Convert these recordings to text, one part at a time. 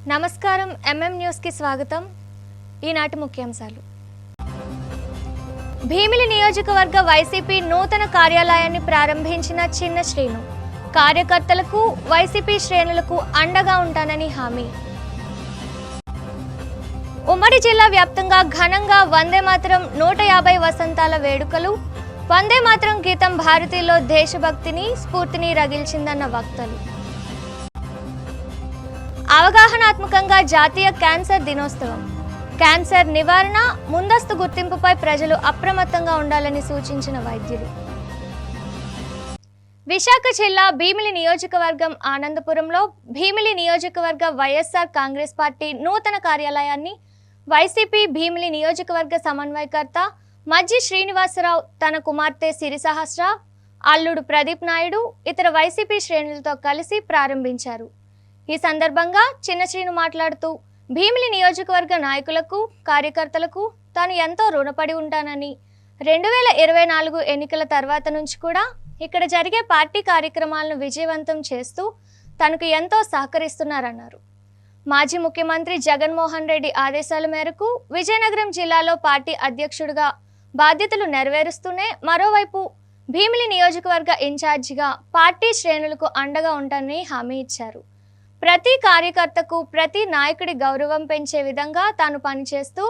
నమస్కారం MM news కి స్వాగతం. ఈనాటి ముఖ్యాంశాలు. భీమిలి నియోజకవర్గ వైసీపీ నూతన కార్యాలయాన్ని ప్రారంభించిన చిన్న శ్రీను. కార్యకర్తలకు వైసీపీ శ్రేణులకు అండగా ఉంటానని హామీ. ఉమ్మడి జిల్లా వ్యాప్తంగా ఘనంగా వందే మాతరం 150 వసంతాల వేడుకలు. వందే మాతరం గీతం భారతీయుల్లో దేశభక్తిని స్ఫూర్తిని రగిల్చిందన్న వక్తలు. అవగాహనాత్మకంగా జాతీయ క్యాన్సర్ దినోత్సవం. క్యాన్సర్ నివారణ, ముందస్తు గుర్తింపుపై ప్రజలు అప్రమత్తంగా ఉండాలని సూచించిన వైద్యులు. విశాఖ జిల్లా భీమిలి నియోజకవర్గం ఆనందపురంలో భీమిలి నియోజకవర్గ వైఎస్ఆర్ కాంగ్రెస్ పార్టీ నూతన కార్యాలయాన్ని వైసీపీ భీమిలి నియోజకవర్గ సమన్వయకర్త మజ్జి శ్రీనివాసరావు తన కుమార్తె సిరిసహస్ర, అల్లుడు ప్రదీప్ నాయుడు ఇతర వైసీపీ శ్రేణులతో కలిసి ప్రారంభించారు. ఈ సందర్భంగా చిన్న శ్రీను మాట్లాడుతూ భీమిలి నియోజకవర్గ నాయకులకు, కార్యకర్తలకు తాను ఎంతో రుణపడి ఉంటానని, 2024 ఎన్నికల తర్వాత నుంచి కూడా ఇక్కడ జరిగే పార్టీ కార్యక్రమాలను విజయవంతం చేస్తూ తనకు ఎంతో సహకరిస్తున్నారన్నారు. మాజీ ముఖ్యమంత్రి జగన్మోహన్ రెడ్డి ఆదేశాల మేరకు విజయనగరం జిల్లాలో పార్టీ అధ్యక్షుడిగా బాధ్యతలు నెరవేరుస్తూనే మరోవైపు భీమిలి నియోజకవర్గ ఇన్ఛార్జిగా పార్టీ శ్రేణులకు అండగా ఉంటానని హామీ ఇచ్చారు. ప్రతి కార్యకర్తకు, ప్రతి నాయకుడి గౌరవం పెంచే విధంగా తాను పనిచేస్తూ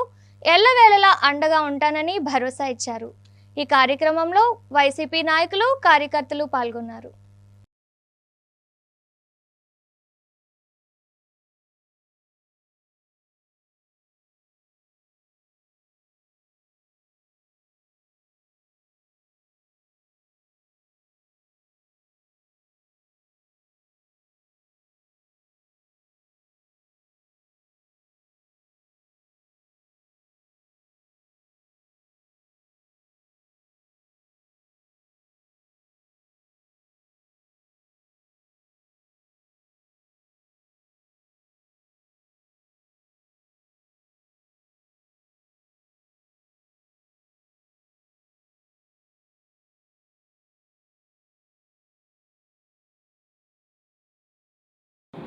ఎల్లవేళలా అండగా ఉంటానని భరోసా ఇచ్చారు. ఈ కార్యక్రమంలో వైసీపీ నాయకులు, కార్యకర్తలు పాల్గొన్నారు.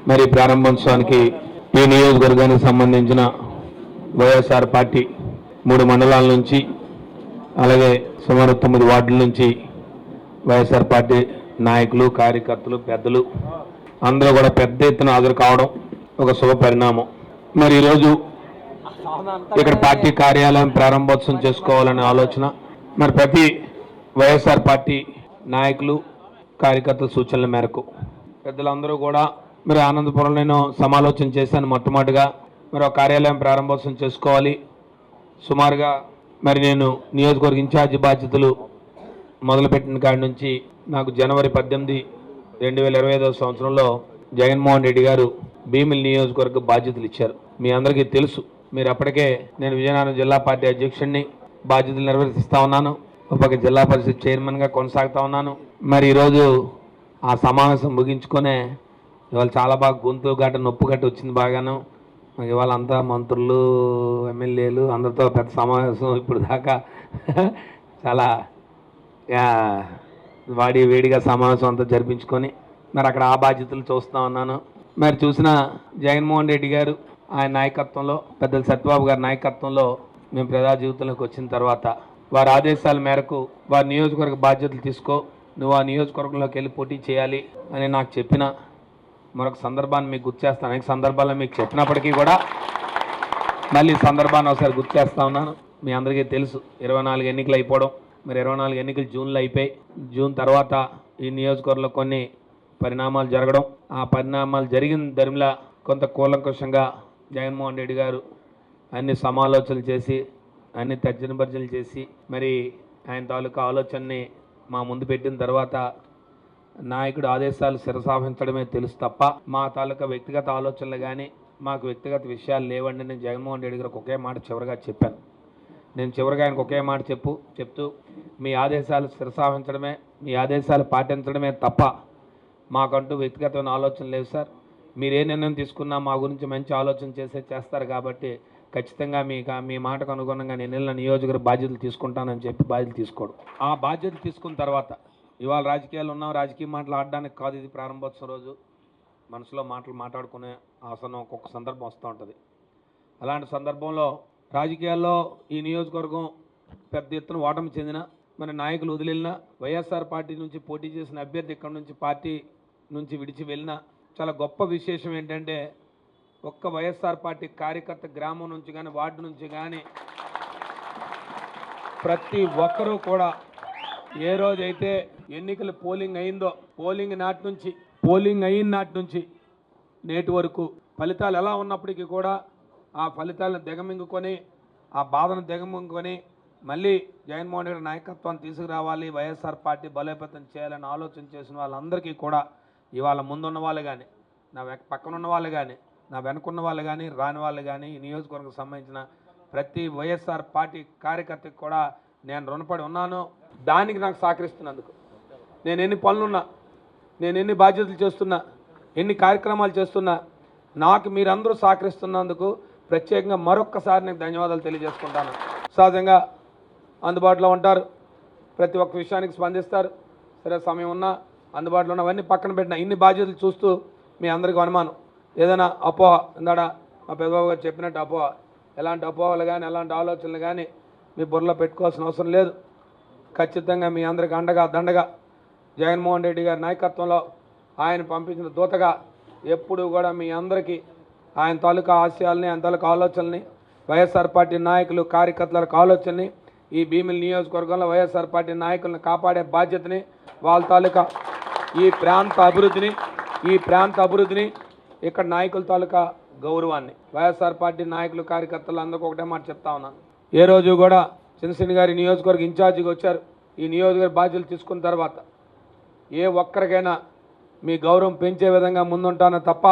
మరి ప్రారంభోత్సవానికి ఈ నియోజకవర్గానికి సంబంధించిన వైఎస్ఆర్ పార్టీ 3 మండలాల నుంచి అలాగే సుమారు 9 వార్డుల నుంచి వైఎస్ఆర్ పార్టీ నాయకులు, కార్యకర్తలు, పెద్దలు అందరూ కూడా పెద్ద ఎత్తున హాజరు కావడం ఒక శుభ పరిణామం. మరి ఈరోజు ఇక్కడ పార్టీ కార్యాలయం ప్రారంభోత్సవం చేసుకోవాలనే ఆలోచన మరి ప్రతి వైఎస్ఆర్ పార్టీ నాయకులు, కార్యకర్తల సూచనల మేరకు పెద్దలందరూ కూడా మరి ఆనందపురంలో నేను సమాలోచన చేశాను. మొట్టమొదటిగా మరి ఒక కార్యాలయం ప్రారంభోత్సవం చేసుకోవాలి. సుమారుగా మరి నేను నియోజకవర్గ ఇన్ఛార్జి బాధ్యతలు మొదలుపెట్టిన కాడి నుంచి నాకు జనవరి 18, 2025 సంవత్సరంలో జగన్మోహన్ రెడ్డి గారు భీమిలి నియోజకవర్గ బాధ్యతలు ఇచ్చారు. మీ అందరికీ తెలుసు. మీరు అప్పటికే నేను విజయనగరం జిల్లా పార్టీ అధ్యక్షుడిని బాధ్యతలు నిర్వర్తిస్తూ ఉన్నాను. ఒక జిల్లా పరిషత్ చైర్మన్గా కొనసాగుతూ ఉన్నాను. మరి ఈరోజు ఆ సమావేశం ముగించుకునే ఇవాళ చాలా బాగా గొంతు గట్ట నొప్పు గట్ట వచ్చింది బాగాను. ఇవాళ అంతా మంత్రులు, ఎమ్మెల్యేలు అందరితో పెద్ద సమావేశం ఇప్పుడు దాకా చాలా వేడిగా సమావేశం అంతా జరిపించుకొని మరి అక్కడ ఆ బాధ్యతలు చూస్తూ ఉన్నాను. మరి చూసిన జగన్మోహన్ రెడ్డి గారు ఆయన నాయకత్వంలో, పెద్దలు సత్యబాబు గారి నాయకత్వంలో మేము ప్రజా జీవితంలోకి వచ్చిన తర్వాత వారి ఆదేశాల మేరకు వారి నియోజకవర్గ బాధ్యతలు తీసుకో, నువ్వు ఆ నియోజకవర్గంలోకి వెళ్ళి పోటీ చేయాలి అని నాకు చెప్పిన మరొక సందర్భాన్ని మీకు గుర్తు చేస్తాను. అనేక సందర్భాల్లో మీకు చెప్పినప్పటికీ కూడా మళ్ళీ సందర్భాన్ని ఒకసారి గుర్తు చేస్తూ ఉన్నాను. మీ అందరికీ తెలుసు 24 ఎన్నికలు అయిపోవడం. మరి 24 ఎన్నికలు జూన్లో అయిపోయి, జూన్ తర్వాత ఈ నియోజకవర్గంలో కొన్ని పరిణామాలు జరగడం, ఆ పరిణామాలు జరిగిన దరిమిలా కొంత కూలంకషంగా జగన్మోహన్ రెడ్డి గారు అన్ని సమాలోచనలు చేసి, అన్ని తర్జన భర్జనలు చేసి మరి ఆయన తాలూకా ఆలోచనని మా ముందు పెట్టిన తర్వాత నాయకుడు ఆదేశాలు శిరసావహించడమే తెలుసు తప్ప మా తాలూకా వ్యక్తిగత ఆలోచనలు కానీ మాకు వ్యక్తిగత విషయాలు లేవండి. నేను జగన్మోహన్ రెడ్డి గారికి ఒకే మాట చివరిగా చెప్పాను. నేను చివరిగా ఆయనకు ఒకే మాట చెప్తూ మీ ఆదేశాలు శిరసావహించడమే, మీ ఆదేశాలు పాటించడమే తప్ప మాకంటూ వ్యక్తిగతమైన ఆలోచన లేవు సార్. మీరు ఏ నిర్ణయం తీసుకున్నా మా గురించి మంచి ఆలోచన చేస్తారు కాబట్టి ఖచ్చితంగా మీ మాటకు అనుగుణంగా నేను నియోజకవర్గ బాధ్యతలు తీసుకుంటానని చెప్పి బాధ్యతలు తీసుకోవడం. ఆ బాధ్యతలు తీసుకున్న తర్వాత ఇవాళ రాజకీయాలు ఉన్నాం, రాజకీయ మాటలు ఆడడానికి కాదు ఇది ప్రారంభోత్సవం రోజు. మనసులో మాటలు మాట్లాడుకునే ఆసనం ఒక్కొక్క సందర్భం వస్తూ ఉంటుంది. అలాంటి సందర్భంలో రాజకీయాల్లో ఈ నియోజకవర్గం పెద్ద ఎత్తున ఓటమి చెందిన మన నాయకులు వదిలిన వైఎస్ఆర్ పార్టీ నుంచి పోటీ చేసిన అభ్యర్థి ఇక్కడ నుంచి పార్టీ నుంచి విడిచి వెళ్ళిన చాలా గొప్ప విశేషం ఏంటంటే ఒక్క వైఎస్ఆర్ పార్టీ కార్యకర్త గ్రామం నుంచి కానీ వార్డు నుంచి కానీ ప్రతి ఒక్కరూ కూడా ఏ రోజైతే ఎన్నికలు పోలింగ్ అయిందో పోలింగ్ అయిన నాటి నుంచి నేటి వరకు ఫలితాలు ఎలా ఉన్నప్పటికీ కూడా ఆ ఫలితాలను దిగమింగుకొని ఆ బాధను దిగమింగుకొని మళ్ళీ జగన్మోహన్ రెడ్డి నాయకత్వాన్ని తీసుకురావాలి, వైఎస్ఆర్ పార్టీ బలోపేతం చేయాలని ఆలోచన చేసిన వాళ్ళందరికీ కూడా ఇవాళ ముందున్న వాళ్ళు కానీ నా పక్కన ఉన్న వాళ్ళు కానీ నా వెనుకున్న వాళ్ళు కానీ రాని వాళ్ళు కానీ ఈ నియోజకవర్గం సంబంధించిన ప్రతి వైఎస్ఆర్ పార్టీ కార్యకర్తకి కూడా నేను రుణపడి ఉన్నాను. దానికి నాకు సహకరిస్తున్నందుకు నేను ఎన్ని పనులున్నా, నేను ఎన్ని బాధ్యతలు చేస్తున్నా, ఎన్ని కార్యక్రమాలు చేస్తున్నా నాకు మీరందరూ సహకరిస్తున్నందుకు ప్రత్యేకంగా మరొక్కసారి నేను ధన్యవాదాలు తెలియజేసుకుంటాను. సహజంగా అందుబాటులో ఉంటారు, ప్రతి ఒక్క విషయానికి స్పందిస్తారు. సరే సమయం ఉన్నా అందుబాటులో ఉన్నవన్నీ పక్కన పెట్టిన ఇన్ని బాధ్యతలు చూస్తూ మీ అందరికీ అనుమానం ఏదైనా అపోహ ఇందాడ మా పెద్దబాబు గారు చెప్పినట్టు అపోహ, ఎలాంటి అపోహలు కానీ ఎలాంటి ఆలోచనలు కానీ మీ బుర్రలో పెట్టుకోవాల్సిన అవసరం లేదు. ఖచ్చితంగా మీ అందరికి అండగా దండగా జగన్మోహన్ రెడ్డి గారి నాయకత్వంలో ఆయన పంపించిన దూతగా ఎప్పుడూ కూడా మీ అందరికీ ఆయన తాలూకా ఆశయాల్ని ఆయన తాలూకా ఆలోచనల్ని వైఎస్ఆర్ పార్టీ నాయకులు కార్యకర్తలకు ఆలోచనని ఈ భీమిలి నియోజకవర్గంలో వైఎస్ఆర్ పార్టీ నాయకులను కాపాడే బాధ్యతని వాళ్ళ తాలూకా ఈ ప్రాంత అభివృద్ధిని ఇక్కడ నాయకుల తాలూకా గౌరవాన్ని వైఎస్ఆర్ పార్టీ నాయకులు కార్యకర్తలు అందరికీ ఒకటే మాట చెప్తా ఉన్నాను. ఏ రోజు కూడా చిన్నశని గారి నియోజకవర్గ ఇన్ఛార్జిగా వచ్చారు. ఈ నియోజకవర్గ బాధ్యతలు తీసుకున్న తర్వాత ఏ ఒక్కరికైనా మీ గౌరవం పెంచే విధంగా ముందుంటానో తప్ప,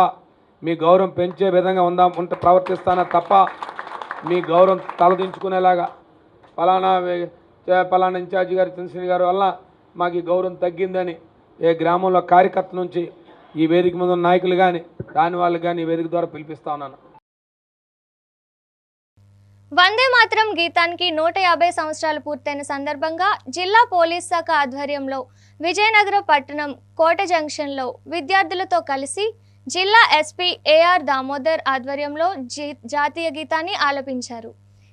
మీ గౌరవం పెంచే విధంగా ప్రవర్తిస్తానో తప్ప మీ గౌరవం తలదించుకునేలాగా పలానా ఇన్ఛార్జి గారు చిన్నశని గారి వల్ల మాకు ఈ గౌరవం తగ్గిందని ఏ గ్రామంలో కార్యకర్త నుంచి ఈ వేదిక ముందు నాయకులు కానీ రాని వాళ్ళు కానీ ఈ వేదిక ద్వారా పిలిపిస్తా ఉన్నాను. వందే మాతరం గీతానికి 150 సంవత్సరాలు పూర్తయిన సందర్భంగా జిల్లా పోలీస్ శాఖ ఆధ్వర్యంలో విజయనగరం పట్టణం కోట జంక్షన్లో విద్యార్థులతో కలిసి జిల్లా ఎస్పీ ఏఆర్ దామోదర్ ఆధ్వర్యంలో జాతీయ గీతాన్ని ఆలపించారు.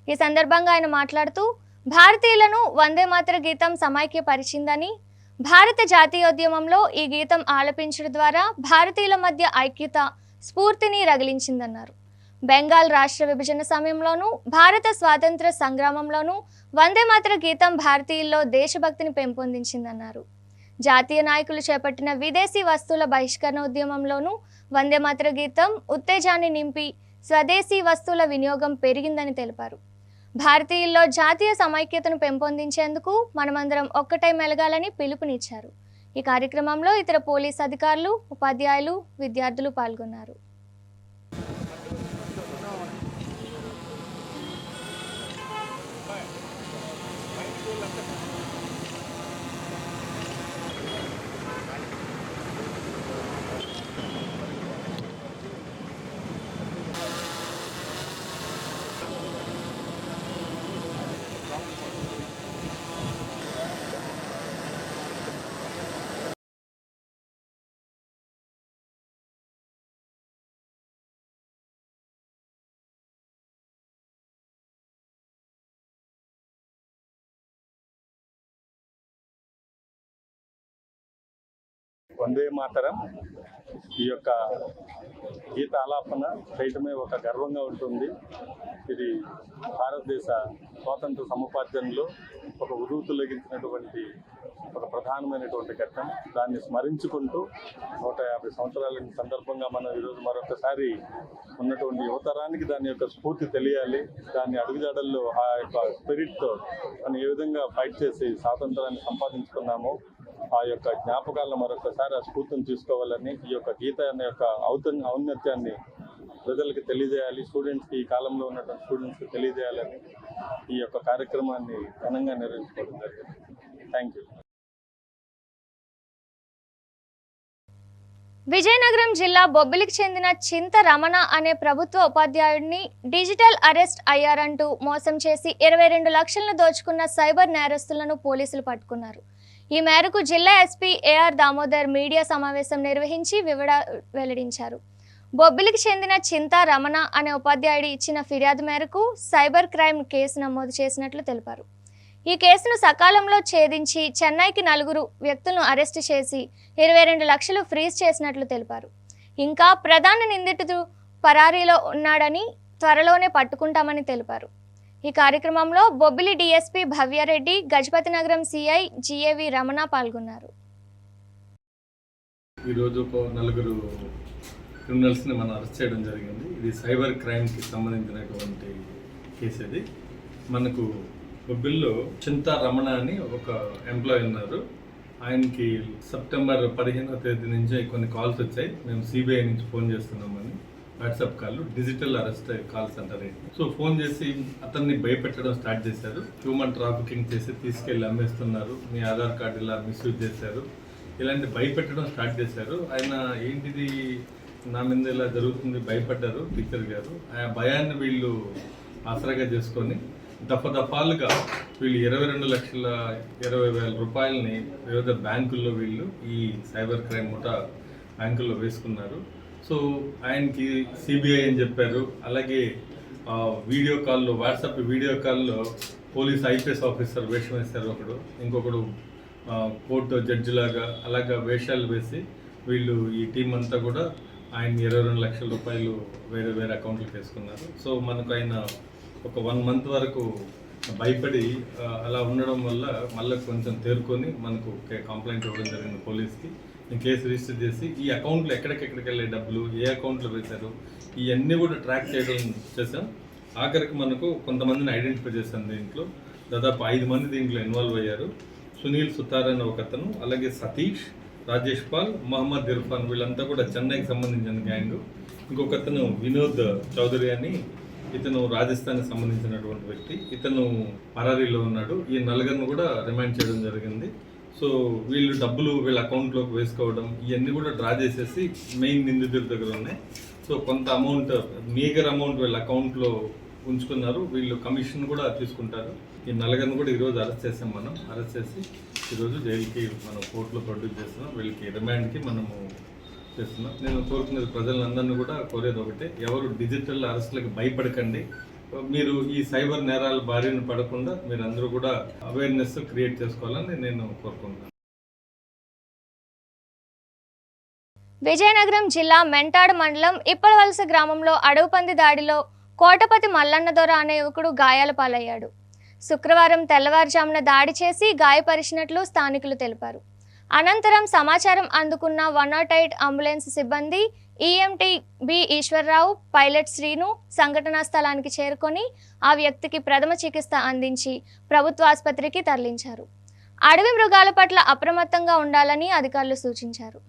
ఈ సందర్భంగా ఆయన మాట్లాడుతూ భారతీయులను వందే మాతర గీతం సమైక్యపరిచిందని, భారత జాతీయోద్యమంలో ఈ గీతం ఆలపించడం ద్వారా భారతీయుల మధ్య ఐక్యత స్ఫూర్తిని రగిలించిందన్నారు. బెంగాల్ రాష్ట్ర విభజన సమయంలోనూ భారత స్వాతంత్ర సంగ్రామంలోనూ వందే మాతర గీతం భారతీయుల్లో దేశభక్తిని పెంపొందించిందన్నారు. జాతీయ నాయకులు చేపట్టిన విదేశీ వస్తువుల బహిష్కరణ ఉద్యమంలోనూ వందే మాతర గీతం ఉత్తేజాన్ని నింపి స్వదేశీ వస్తువుల వినియోగం పెరిగిందని తెలిపారు. భారతీయుల్లో జాతీయ సమైక్యతను పెంపొందించేందుకు మనమందరం ఒక్కటై మెలగాలని పిలుపునిచ్చారు. ఈ కార్యక్రమంలో ఇతర పోలీస్ అధికారులు, ఉపాధ్యాయులు, విద్యార్థులు పాల్గొన్నారు. వందే మాతరం ఈ యొక్క గీత ఆలాపన చేయటమే ఒక గర్వంగా ఉంటుంది. ఇది భారతదేశ స్వాతంత్ర సముపార్జనలో ఒక ఉరువు తొలగించినటువంటి ఒక ప్రధానమైనటువంటి ఘట్టం. దాన్ని స్మరించుకుంటూ 150 సంవత్సరాల సందర్భంగా మనం ఈరోజు మరొకసారి ఉన్నటువంటి యువతరానికి దాని యొక్క స్ఫూర్తి తెలియాలి. దాన్ని అడుగుజాడల్లో ఆ యొక్క స్పిరిట్తో మనం ఏ విధంగా ఫైట్ చేసి స్వాతంత్రాన్ని సంపాదించుకున్నామో ఆ యొక్క జ్ఞాపకాలను మరొకసారి ఆ స్ఫూర్తిని తీసుకోవాలని, ఈ యొక్క గీత అనే యొక్క ఔన్నత్యాన్ని ప్రజలకు తెలియజేయాలి, స్టూడెంట్స్కి ఈ కాలంలో ఉన్నటువంటి స్టూడెంట్స్కి తెలియజేయాలని ఈ యొక్క కార్యక్రమాన్ని ఘనంగా నిర్వహించుకోవడం జరిగింది. Thank you. విజయనగరం జిల్లా బొబ్బిలికి చెందిన చింత రమణ అనే ప్రభుత్వ ఉపాధ్యాయుడిని డిజిటల్ అరెస్ట్ అయ్యారంటూ మోసం చేసి 22 లక్షలను దోచుకున్న సైబర్ నేరస్తులను పోలీసులు పట్టుకున్నారు. ఈ మేరకు జిల్లా ఎస్పీ ఏఆర్ దామోదర్ మీడియా సమావేశం నిర్వహించి వివరాలు వెల్లడించారు. బొబ్బిలికి చెందిన చింతా రమణ అనే ఉపాధ్యాయుడు ఇచ్చిన ఫిర్యాదు మేరకు సైబర్ క్రైమ్ కేసు నమోదు చేసినట్లు తెలిపారు. ఈ కేసును సకాలంలో ఛేదించి చెన్నైకి 4 వ్యక్తులను అరెస్టు చేసి 22 లక్షలు ఫ్రీజ్ చేసినట్లు తెలిపారు. ఇంకా ప్రధాన నిందితుడు పరారీలో ఉన్నాడని త్వరలోనే పట్టుకుంటామని తెలిపారు. ఈ కార్యక్రమంలో బొబ్బిలి డీఎస్పీ భవ్యారెడ్డి, గజపతి నగరం సిఐ జిఏవి రమణ పాల్గొన్నారు. ఈరోజు 4 క్రిమినల్స్ని మనం అరెస్ట్ చేయడం జరిగింది. ఇది సైబర్ క్రైమ్కి సంబంధించినటువంటి కేసు. ఇది మనకు బొబ్బిల్లో చింతా రమణ అని ఒక ఎంప్లాయీ ఉన్నారు. ఆయనకి సెప్టెంబర్ 15వ తేదీ నుంచి కొన్ని కాల్స్ వచ్చాయి. మేము సిబిఐ నుంచి ఫోన్ చేస్తున్నామని, WhatsApp call, digital arrest calls అంటారు. సో ఫోన్ చేసి అతన్ని భయపెట్టడం స్టార్ట్ చేశారు. హ్యూమన్ ట్రాఫికింగ్ చేసి తీసుకెళ్ళి అమ్మేస్తున్నారు, మీ ఆధార్ కార్డు ఇలా మిస్యూజ్ చేశారు, ఇలాంటి భయపెట్టడం స్టార్ట్ చేశారు. ఆయన ఏంటిది నా మీద ఇలా జరుగుతుంది భయపడ్డారు టీచర్ గారు. ఆ భయాన్ని వీళ్ళు ఆసరాగా చేసుకొని దఫాలుగా వీళ్ళు 22,20,000 రూపాయలని వివిధ బ్యాంకుల్లో వీళ్ళు ఈ సైబర్ క్రైమ్ ముఠా బ్యాంకుల్లో వేసుకున్నారు. సో ఆయనకి సిబిఐ అని చెప్పారు. అలాగే వీడియో కాల్లో, వాట్సాప్ వీడియో కాల్లో పోలీస్ ఐపీఎస్ ఆఫీసర్ వేషం వేశారు ఒకడు, ఇంకొకడు కోర్టు జడ్జి లాగా అలాగా వేషాలు వేసి వీళ్ళు ఈ టీం అంతా కూడా ఆయన 22 లక్షల రూపాయలు వేరే అకౌంట్లకు వేసుకున్నారు. సో మనకు ఆయన ఒక 1 మంత్ వరకు భయపడి అలా ఉండడం వల్ల మళ్ళీ కొంచెం తేరుకొని మనకు కంప్లైంట్ ఇవ్వడం జరిగింది పోలీస్కి. నేను కేసు రిజిస్టర్ చేసి ఈ అకౌంట్లో ఎక్కడికెక్కడికి వెళ్ళే డబ్బులు, ఏ అకౌంట్లో వేశారు, ఇవన్నీ కూడా ట్రాక్ చేసాం. ఆఖరికి మనకు కొంతమందిని ఐడెంటిఫై చేశాం. దీంట్లో దాదాపు 5 మంది దీంట్లో ఇన్వాల్వ్ అయ్యారు. సునీల్ సుతార్ అనే ఒకతను, అలాగే సతీష్, రాజేష్ పాల్, మహమ్మద్ ఇర్ఫాన్, వీళ్ళంతా కూడా చెన్నైకి సంబంధించిన గ్యాంగ్. ఇంకొకతను వినోద్ చౌదరి అని, ఇతను రాజస్థాన్కి సంబంధించినటువంటి వ్యక్తి, ఇతను పరారీలో ఉన్నాడు. ఈ 4 కూడా రిమాండ్ చేయడం జరిగింది. సో వీళ్ళు డబ్బులు వీళ్ళ అకౌంట్లోకి వేసుకోవడం ఇవన్నీ కూడా డ్రా చేసేసి మెయిన్ నిందితుల దగ్గర ఉన్నాయి. సో కొంత అమౌంట్, మీగర్ అమౌంట్ వీళ్ళ అకౌంట్లో ఉంచుకున్నారు. వీళ్ళు కమిషన్ కూడా తీసుకుంటారు. ఈ 4 కూడా ఈరోజు అరెస్ట్ చేసాం. మనం అరెస్ట్ చేసి ఈరోజు జైలుకి మనం కోర్టులో ప్రొడ్యూస్ చేస్తున్నాం. వీళ్ళకి రిమాండ్కి మనము చేస్తున్నాం. నేను కోరుకునేది ప్రజలందరినీ కూడా కోరేది ఒకటే, ఎవరు డిజిటల్ అరెస్ట్లకు భయపడకండి. మీరు ఈ సైబర్ నేరాల బారిన పడకుండా మీరందరూ కూడా అవేర్నెస్ క్రియేట్ చేసుకోవాలని నేను కోరుకుంటున్నాను. విజయనగరం జిల్లా మెంటాడ్ మండలం ఇప్పలవలస గ్రామంలో అడవుపంది దాడిలో కోటపతి మల్లన్న దొర అనే యువకుడు గాయాల పాలయ్యాడు. శుక్రవారం తెల్లవారుజామున దాడి చేసి గాయపరిచినట్లు స్థానికులు తెలిపారు. అనంతరం సమాచారం అందుకున్న 108 అంబులెన్స్ సిబ్బంది EMT B Eshwarrao, pilot Srinu సంఘటనా స్థలానికి చేరుకొని ఆ వ్యక్తికి ప్రథమ చికిత్స అందించి ప్రభుత్వ ఆసుపత్రికి తరలించారు. అడవి మృగాల పట్ల అప్రమత్తంగా ఉండాలని అధికారులు సూచించారు.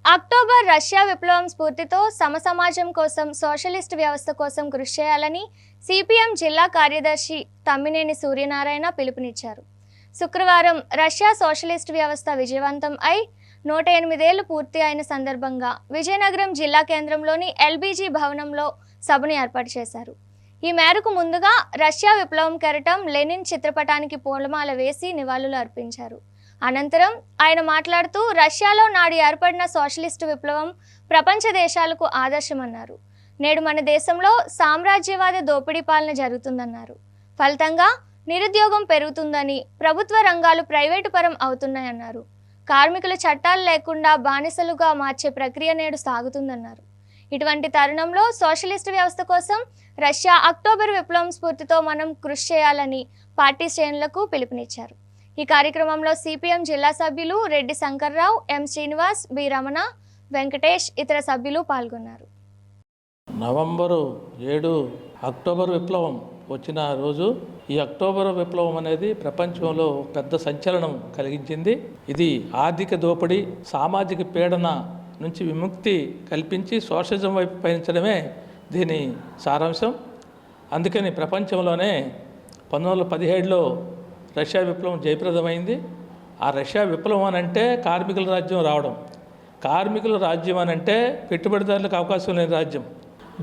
అక్టోబర్ రష్యా విప్లవం స్ఫూర్తితో సమసమాజం కోసం, సోషలిస్ట్ వ్యవస్థ కోసం కృషి చేయాలని సిపిఎం జిల్లా కార్యదర్శి తమ్మినేని సూర్యనారాయణ పిలుపునిచ్చారు. శుక్రవారం రష్యా సోషలిస్ట్ వ్యవస్థ విజయవంతం అయి 108 ఏళ్లు పూర్తి అయిన సందర్భంగా విజయనగరం జిల్లా కేంద్రంలోని ఎల్బీజీ భవనంలో సభను ఏర్పాటు చేశారు. ఈ మేరకు ముందుగా రష్యా విప్లవం కెరటం లెనిన్ చిత్రపటానికి పూలమాల వేసి నివాళులు అర్పించారు. అనంతరం ఆయన మాట్లాడుతూ రష్యాలో నాడు ఏర్పడిన సోషలిస్టు విప్లవం ప్రపంచ దేశాలకు ఆదర్శమన్నారు. నేడు మన దేశంలో సామ్రాజ్యవాద దోపిడీ పాలన జరుగుతుందన్నారు. ఫలితంగా నిరుద్యోగం పెరుగుతుందని, ప్రభుత్వ రంగాలు ప్రైవేటు పరం అవుతున్నాయన్నారు. కార్మికుల చట్టాలు లేకుండా బానిసలుగా మార్చే ప్రక్రియ నేడు సాగుతుందన్నారు. ఇటువంటి తరుణంలో సోషలిస్టు వ్యవస్థ కోసం రష్యా అక్టోబర్ విప్లవం స్ఫూర్తితో మనం కృషి చేయాలని పార్టీ శ్రేణులకు పిలుపునిచ్చారు. ఈ కార్యక్రమంలో సిపిఎం జిల్లా సభ్యులు రెడ్డి శంకర్రావు, ఎం శ్రీనివాస్, బి రమణ, వెంకటేష్ ఇతర సభ్యులు పాల్గొన్నారు. నవంబరు 7 అక్టోబర్ విప్లవం వచ్చిన రోజు. ఈ అక్టోబర్ విప్లవం అనేది ప్రపంచంలో పెద్ద సంచలనం కలిగించింది. ఇది ఆర్థిక దోపిడీ, సామాజిక పీడన నుంచి విముక్తి కల్పించి సోషలిజం వైపు పయనించడమే దీని సారాంశం. అందుకని ప్రపంచంలోనే 1917లో రష్యా విప్లవం జయప్రదమైంది. ఆ రష్యా విప్లవం అని అంటే కార్మికుల రాజ్యం రావడం, కార్మికుల రాజ్యం అని అంటే పెట్టుబడిదారులకు అవకాశం లేని రాజ్యం.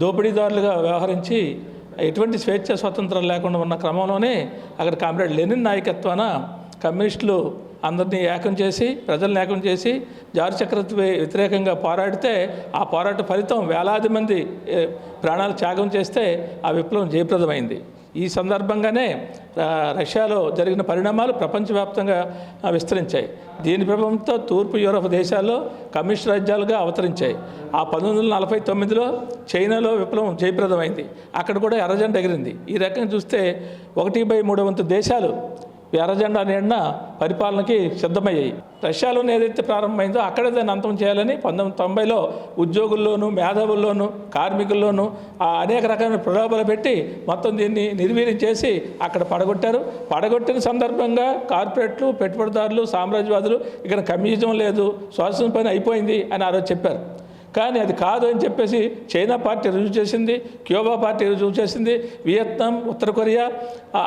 దోపిడీదారులుగా వ్యవహరించి ఎటువంటి స్వేచ్ఛ స్వతంత్రం లేకుండా ఉన్న క్రమంలోనే అక్కడ కామ్రేడ్ లెనిన్ నాయకత్వాన కమ్యూనిస్టులు అందరినీ ఏకం చేసి ప్రజలను ఏకం చేసి జార్జ్ చక్రవర్తి వ్యతిరేకంగా పోరాడితే ఆ పోరాట ఫలితం వేలాది మంది ప్రాణాలు త్యాగం చేస్తే ఆ విప్లవం జయప్రదమైంది. ఈ సందర్భంగానే రష్యాలో జరిగిన పరిణామాలు ప్రపంచవ్యాప్తంగా విస్తరించాయి. దీని ప్రభావంతో తూర్పు యూరప్ దేశాల్లో కమ్యూనిస్ట్ రాజ్యాలుగా అవతరించాయి. ఆ 1949లో చైనాలో విప్లవం జయప్రదమైంది. అక్కడ కూడా ఎర్రజెండా ఎగిరింది. ఈ రకంగా చూస్తే 1/3 దేశాలు ఎర్రజెండా నీడన పరిపాలనకి సిద్ధమయ్యాయి. రష్యాలోనే ఏదైతే ప్రారంభమైందో అక్కడే దాన్ని అంతం చేయాలని 1990లో ఉద్యోగుల్లోనూ మేధావుల్లోనూ కార్మికుల్లోనూ అనేక రకమైన ప్రలోభాలు పెట్టి మొత్తం దీన్ని నిర్వీర్యం చేసి అక్కడ పడగొట్టారు. పడగొట్టిన సందర్భంగా కార్పొరేట్లు, పెట్టుబడిదారులు, సామ్రాజ్యవాదులు ఇక్కడ కమ్యూనిజం లేదు, స్వాతంత్రం పని అయిపోయింది అని ఆ రోజు చెప్పారు. కానీ అది కాదు అని చెప్పేసి చైనా పార్టీ రుజువు చేసింది, క్యూబా పార్టీ రుజువు చేసింది, వియత్నాం, ఉత్తర కొరియా,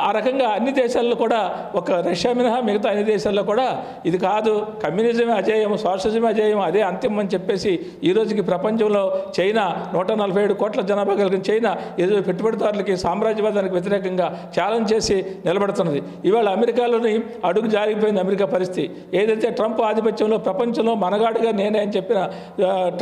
ఆ రకంగా అన్ని దేశాల్లో కూడా ఒక రష్యా మినహా మిగతా అన్ని దేశాల్లో కూడా ఇది కాదు, కమ్యూనిజమే అజేయం, సోషలిజమే అజేయం, అదే అంతిమం అని చెప్పేసి ఈ రోజుకి ప్రపంచంలో చైనా 147 కోట్ల జనాభా కలిగిన చైనా ఈరోజు పెట్టుబడిదారులకి, సామ్రాజ్యవాదానికి వ్యతిరేకంగా ఛాలెంజ్ చేసి నిలబడుతున్నది. ఇవాళ అమెరికాలోని అడుగు జారిపోయింది అమెరికా పరిస్థితి. ఏదైతే ట్రంప్ ఆధిపత్యంలో ప్రపంచంలో మనగాడుగా నేనే అని చెప్పిన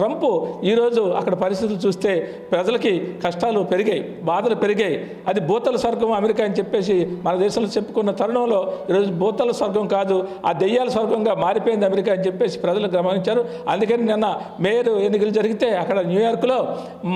ట్రంప్ ఈరోజు అక్కడ పరిస్థితులు చూస్తే ప్రజలకి కష్టాలు పెరిగాయి, బాధలు పెరిగాయి. అది భూతల స్వర్గం అమెరికా అని చెప్పేసి మన దేశంలో చెప్పుకున్న తరుణంలో ఈరోజు భూతల స్వర్గం కాదు, ఆ దెయ్యాల స్వర్గంగా మారిపోయింది అమెరికా అని చెప్పేసి ప్రజలు గమనించారు. అందుకని నిన్న మేయర్ ఎన్నికలు జరిగితే అక్కడ న్యూయార్క్లో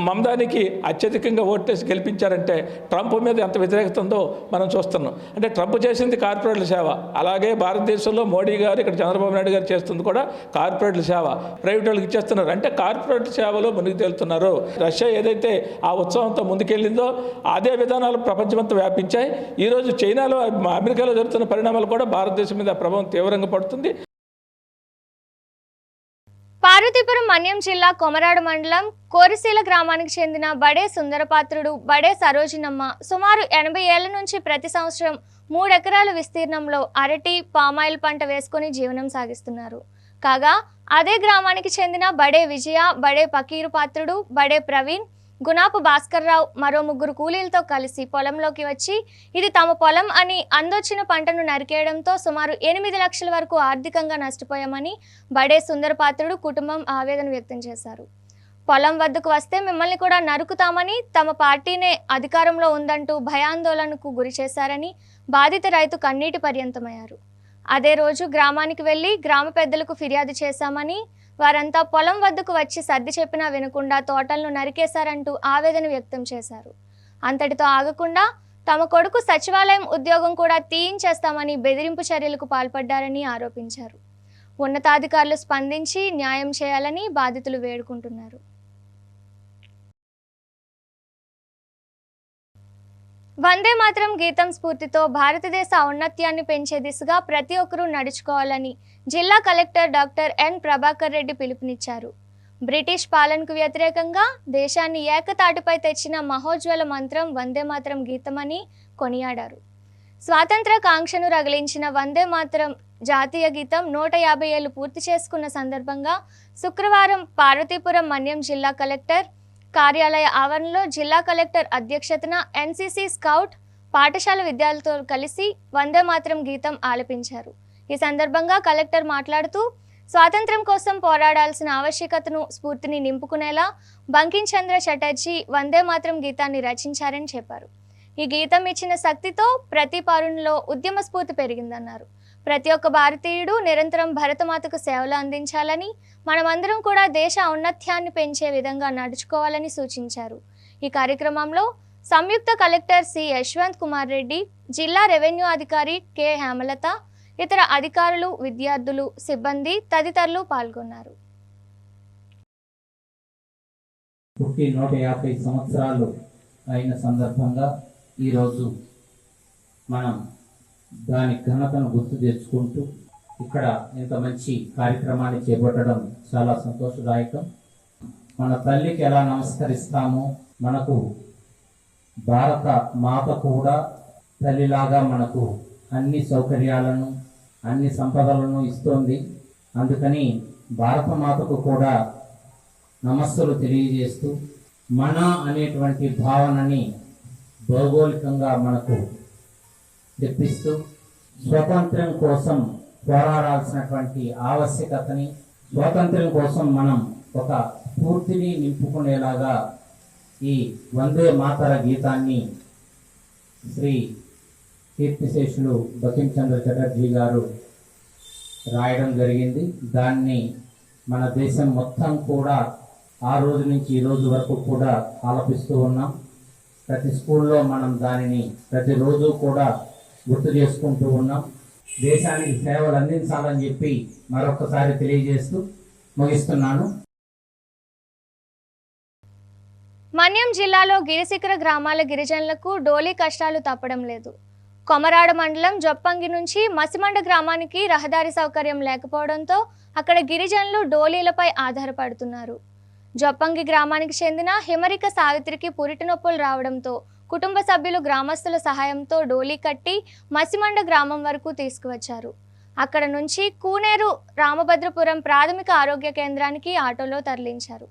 మమదానికి అత్యధికంగా ఓటేసి గెలిపించారంటే ట్రంప్ మీద ఎంత వ్యతిరేకత ఉందో మనం చూస్తున్నాం. అంటే ట్రంప్ చేసింది కార్పొరేట్ల సేవ, అలాగే భారతదేశంలో మోడీ గారు ఇక్కడ చంద్రబాబు నాయుడు గారు చేస్తుంది కూడా కార్పొరేట్ల సేవ, ప్రైవేట్ వాళ్ళకి ఇచ్చేస్తున్నారు. అంటే కార్పొరేట్ సేవలో ముందుకు తేలుతున్నారు. రష్యా ఏదైతే ఆ ఉత్సవంతో ముందుకెళ్ళిందో అదే విధానాలు ప్రపంచమంతా వ్యాపించాయి. ఈరోజు చైనాలో, అమెరికాలో జరుగుతున్న పరిణామాలు కూడా భారతదేశం మీద ప్రభావం తీవ్రంగా పడుతుంది. పార్వతీపురం మన్యం జిల్లా కొమరాడు మండలం కోరిశీల గ్రామానికి చెందిన బడే సుందరపాత్రుడు, బడే సరోజినమ్మ సుమారు 80 ఏళ్ల నుంచి ప్రతి సంవత్సరం 3 ఎకరాల విస్తీర్ణంలో అరటి, పామాయిల్ పంట వేసుకుని జీవనం సాగిస్తున్నారు. కాగా అదే గ్రామానికి చెందిన బడే విజయ, బడే పకీరు పాత్రుడు, బడే ప్రవీణ్, గునాపు భాస్కర్రావు మరో 3 కూలీలతో కలిసి పొలంలోకి వచ్చి ఇది తమ పొలం అని అందొచ్చిన పంటను నరికేయడంతో సుమారు 8 లక్షల వరకు ఆర్థికంగా నష్టపోయామని బడే సుందరపాత్రుడు కుటుంబం ఆవేదన వ్యక్తం చేశారు. పొలం వద్దకు వస్తే మిమ్మల్ని కూడా నరుకుతామని, తమ పార్టీనే అధికారంలో ఉందంటూ భయాందోళనకు గురి చేశారని బాధిత రైతు కన్నీటి పర్యంతమయ్యారు. అదే రోజు గ్రామానికి వెళ్లి గ్రామ పెద్దలకు ఫిర్యాదు చేశామని, వారంతా పొలం వద్దకు వచ్చి సర్ది చెప్పినా వినకుండా తోటలను నరికేశారంటూ ఆవేదన వ్యక్తం చేశారు. అంతటితో ఆగకుండా తమ కొడుకు సచివాలయం ఉద్యోగం కూడా తీయించేస్తామని బెదిరింపు చర్యలకు పాల్పడ్డారని ఆరోపించారు. ఉన్నతాధికారులు స్పందించి న్యాయం చేయాలని బాధితులు వేడుకుంటున్నారు. వందే మాతరం గీతం స్ఫూర్తితో భారతదేశ ఔన్నత్యాన్ని పెంచే దిశగా ప్రతి ఒక్కరూ నడుచుకోవాలని జిల్లా collector doctor N Prabhakar Reddy పిలుపునిచ్చారు. బ్రిటిష్ పాలనకు వ్యతిరేకంగా దేశాన్ని ఏకతాటిపై తెచ్చిన మహోజ్వల మంత్రం వందే మాతరం గీతమని కొనియాడారు. స్వాతంత్ర కాంక్షను రగిలించిన వందే మాతరం జాతీయ గీతం 150 ఏళ్లు పూర్తి చేసుకున్న సందర్భంగా శుక్రవారం పార్వతీపురం మన్యం జిల్లా కలెక్టర్ కార్యాలయ ఆవరణలో జిల్లా కలెక్టర్ అధ్యక్షతన ఎన్సీసీ స్కౌట్ పాఠశాల విద్యార్థులతో కలిసి వందే మాతరం గీతం ఆలపించారు. ఈ సందర్భంగా కలెక్టర్ మాట్లాడుతూ స్వాతంత్ర్యం కోసం పోరాడాల్సిన ఆవశ్యకతను, స్ఫూర్తిని నింపుకునేలా బంకిం చంద్ర చటర్జీ వందే మాతరం గీతాన్ని రచించారని చెప్పారు. ఈ గీతం ఇచ్చిన శక్తితో ప్రతి పౌరునిలో ఉద్యమ స్ఫూర్తి పెరిగిందన్నారు. ప్రతి ఒక్క భారతీయుడు నిరంతరం భరతమాతకు సేవలు అందించాలని, మనమందరం కూడా దేశ ఔన్నత్యాన్ని పెంచే విధంగా నడుచుకోవాలని సూచించారు. ఈ కార్యక్రమంలో సంయుక్త కలెక్టర్ సి యశ్వంత్ కుమార్ రెడ్డి, జిల్లా రెవెన్యూ అధికారి కె హేమలత, ఇతర అధికారులు, విద్యార్థులు, సిబ్బంది తదితరులు పాల్గొన్నారు. 150 సంవత్సరాలు అయిన సందర్భంగా ఈరోజు మనం దాని ఘనతను గుర్తు తెచ్చుకుంటూ ఇక్కడ ఇంత మంచి కార్యక్రమాన్ని చేపట్టడం చాలా సంతోషదాయకం. మన తల్లికి ఎలా నమస్కరిస్తామో మనకు భారత మాత కూడా తల్లిలాగా మనకు అన్ని సౌకర్యాలను, అన్ని సంపదలను ఇస్తోంది. అందుకని భారత మాతకు కూడా నమస్సులు తెలియజేస్తూ మన అనేటువంటి భావనని భౌగోళికంగా మనకు తెప్పిస్తూ స్వాతంత్ర్యం కోసం పోరాడాల్సినటువంటి ఆవశ్యకతని, స్వాతంత్ర్యం కోసం మనం ఒక స్ఫూర్తిని నింపుకునేలాగా ఈ వందే మాతర గీతాన్ని శ్రీ కీర్తిశేషులు బంకించంద్ర చటర్జీ గారు రాయడం జరిగింది. దాన్ని మన దేశం మొత్తం కూడా ఆ రోజు నుంచి ఈ రోజు వరకు కూడా ఆలపిస్తూ ఉన్నాం. ప్రతి స్కూల్లో మనం దానిని ప్రతిరోజు కూడా గుర్తు చేసుకుంటూ ఉన్నాం. దేశానికి సేవలు అందించాలని చెప్పి మరొకసారి తెలియజేస్తూ ముగిస్తున్నాను. మన్యం జిల్లాలో గిరిశిఖర గ్రామాల గిరిజనులకు డోలీ కష్టాలు తప్పడం లేదు. కొమరాడ మండలం జొప్పంగి నుంచి మసిమండ గ్రామానికి రహదారి సౌకర్యం లేకపోవడంతో అక్కడ గిరిజనులు డోలీలపై ఆధారపడుతున్నారు. జొప్పంగి గ్రామానికి చెందిన హిమరిక సావిత్రికి పురిటి నొప్పులు రావడంతో కుటుంబ సభ్యులు గ్రామస్తుల సహాయంతో డోలీ కట్టి మసిమండ గ్రామం వరకు తీసుకువచ్చారు. అక్కడ నుంచి కూనేరు రామభద్రపురం ప్రాథమిక ఆరోగ్య కేంద్రానికి ఆటోలో తరలించారు.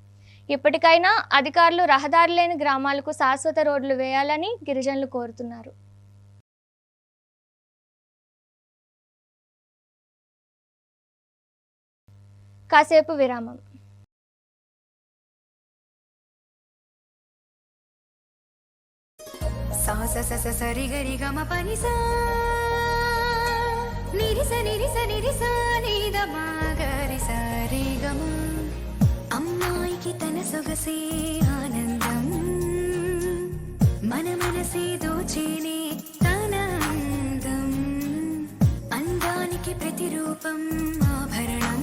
ఇప్పటికైనా అధికారులు రహదారి లేని గ్రామాలకు శాశ్వత రోడ్లు వేయాలని గిరిజనులు కోరుతున్నారు. కాసేపు విరామం. సా స స స సరి గరి గమ పని సా నిరి స నిరి స నిరి సా ని ద మా గరి స రి గమ అమ్మాయికి తన సొగసే ఆనందం మన మనసే దోచేనే తన అందం అందానికి ప్రతిరూపం ఆభరణం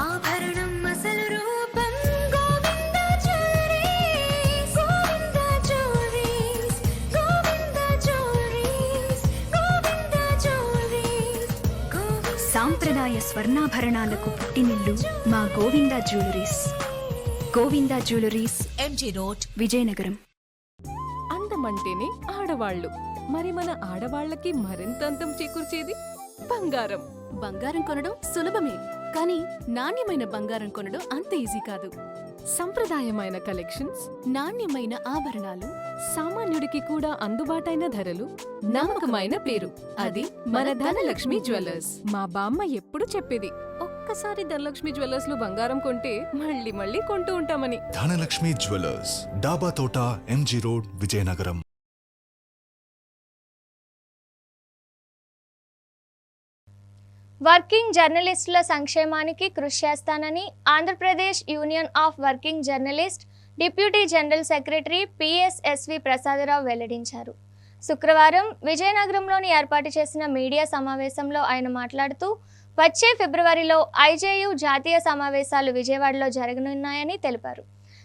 ఆభరణం అసలు రూపం Govinda jewelleries Govinda jewelleries Govinda jewelleries Govinda jewelleries సాంప్రదాయ స్వర్ణాభరణాలకు పుట్టినిల్లు మా Govinda jewelleries. Govinda jewelleries, MG road, Vizianagaram. అందమంటేనే ఆడవాళ్ళు. మరి మన ఆడవాళ్ళకి మరింత అందం చేకూర్చేది బంగారం. బంగారం కొనడం సులభమే, కానీ నాణ్యమైన బంగారం కొనడం అంత ఈజీ కాదు. సంప్రదాయమైన కలెక్షన్స్, నాణ్యమైన ఆభరణాలు, సామాన్యుడికి కూడా అందుబాటైన ధరలు, నమ్మకమైన పేరు, అది మన ధనలక్ష్మి జ్యువెలర్స్. మా బామ్మ ఎప్పుడు చెప్పేది, ఒక్కసారి ధనలక్ష్మి జ్యువెలర్స్ లో బంగారం కొంటే మళ్ళీ మళ్ళీ కొంటూ ఉంటామని. ధనలక్ష్మి జ్యువెలర్స్, డాబా తోట, ఎంజీ రోడ్, విజయనగరం. వర్కింగ్ జర్నలిస్టుల సంక్షేమానికి కృషి చేస్తానని Andhra Pradesh union of working journalist deputy general secretary PSSV Prasadarao వెల్లడించారు. శుక్రవారం విజయనగరంలోని ఏర్పాటు చేసిన మీడియా సమావేశంలో ఆయన మాట్లాడుతూ వచ్చే ఫిబ్రవరిలో ఐజేయు జాతీయ సమావేశాలు విజయవాడలో జరగనున్నాయని తెలిపారు.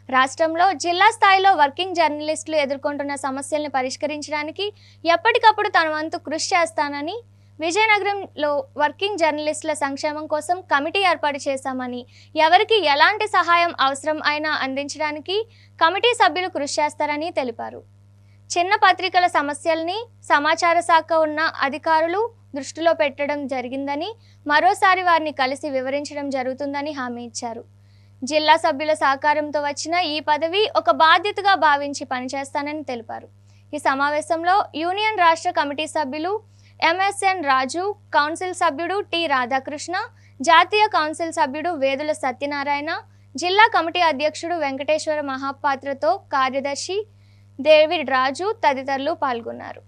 రాష్ట్రంలో జిల్లా స్థాయిలో వర్కింగ్ జర్నలిస్టులు ఎదుర్కొంటున్న సమస్యలను పరిష్కరించడానికి ఎప్పటికప్పుడు తన వంతు కృషి చేస్తానని, విజయనగరంలో వర్కింగ్ జర్నలిస్టుల సంక్షేమం కోసం కమిటీ ఏర్పాటు చేశామని, ఎవరికి ఎలాంటి సహాయం అవసరం అయినా అందించడానికి కమిటీ సభ్యులు కృషి చేస్తారని తెలిపారు. చిన్న పత్రికల సమస్యల్ని సమాచార శాఖ ఉన్న అధికారులు దృష్టిలో పెట్టడం జరిగిందని, మరోసారి వారిని కలిసి వివరించడం జరుగుతుందని హామీ ఇచ్చారు. జిల్లా సభ్యుల సహకారంతో వచ్చిన ఈ పదవి ఒక బాధ్యతగా భావించి పనిచేస్తానని తెలిపారు. ఈ సమావేశంలో యూనియన్ రాష్ట్ర కమిటీ సభ్యులు ఎంఎస్ఎన్ రాజు, కౌన్సిల్ సభ్యుడు టి రాధాకృష్ణ, జాతీయ కౌన్సిల్ సభ్యుడు వేదుల సత్యనారాయణ, జిల్లా కమిటీ అధ్యక్షుడు వెంకటేశ్వర మహాపాత్రతో కార్యదర్శి డేవిడ్ రాజు తదితరులు పాల్గొన్నారు.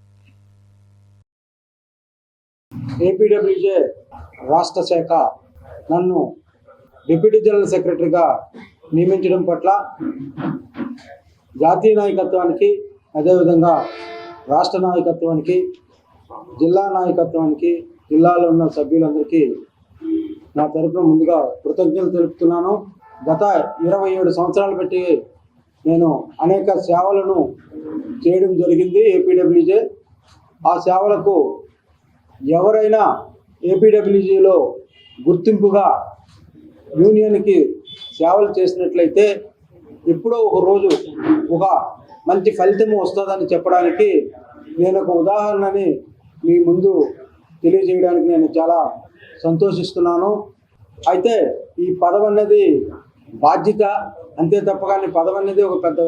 ఏపీడబ్ల్యూజే రాష్ట్ర శాఖ నన్ను డిప్యూటీ జనరల్ సెక్రటరీగా నియమించడం పట్ల జాతీయ నాయకత్వానికి, అదేవిధంగా రాష్ట్ర నాయకత్వానికి, జిల్లా నాయకత్వానికి, జిల్లాలో ఉన్న సభ్యులందరికీ నా తరపున ముందుగా కృతజ్ఞతలు తెలుపుతున్నాను. గత 27 సంవత్సరాలు బట్టి నేను అనేక సేవలను చేయడం జరిగింది ఏపీడబ్ల్యూజే. ఆ సేవలకు ఎవరైనా ఏపీడబ్ల్యూజేలో గుర్తింపుగా యూనియన్కి సేవలు చేసినట్లయితే ఎప్పుడో ఒక రోజు ఒక మంచి ఫలితం వస్తుందని చెప్పడానికి నేను ఒక ఉదాహరణని మీ ముందు తెలియజేయడానికి నేను చాలా సంతోషిస్తున్నాను. అయితే ఈ పదవి అన్నది బాధ్యత అంతే తప్ప కానీ పదవి అనేది ఒక పెద్ద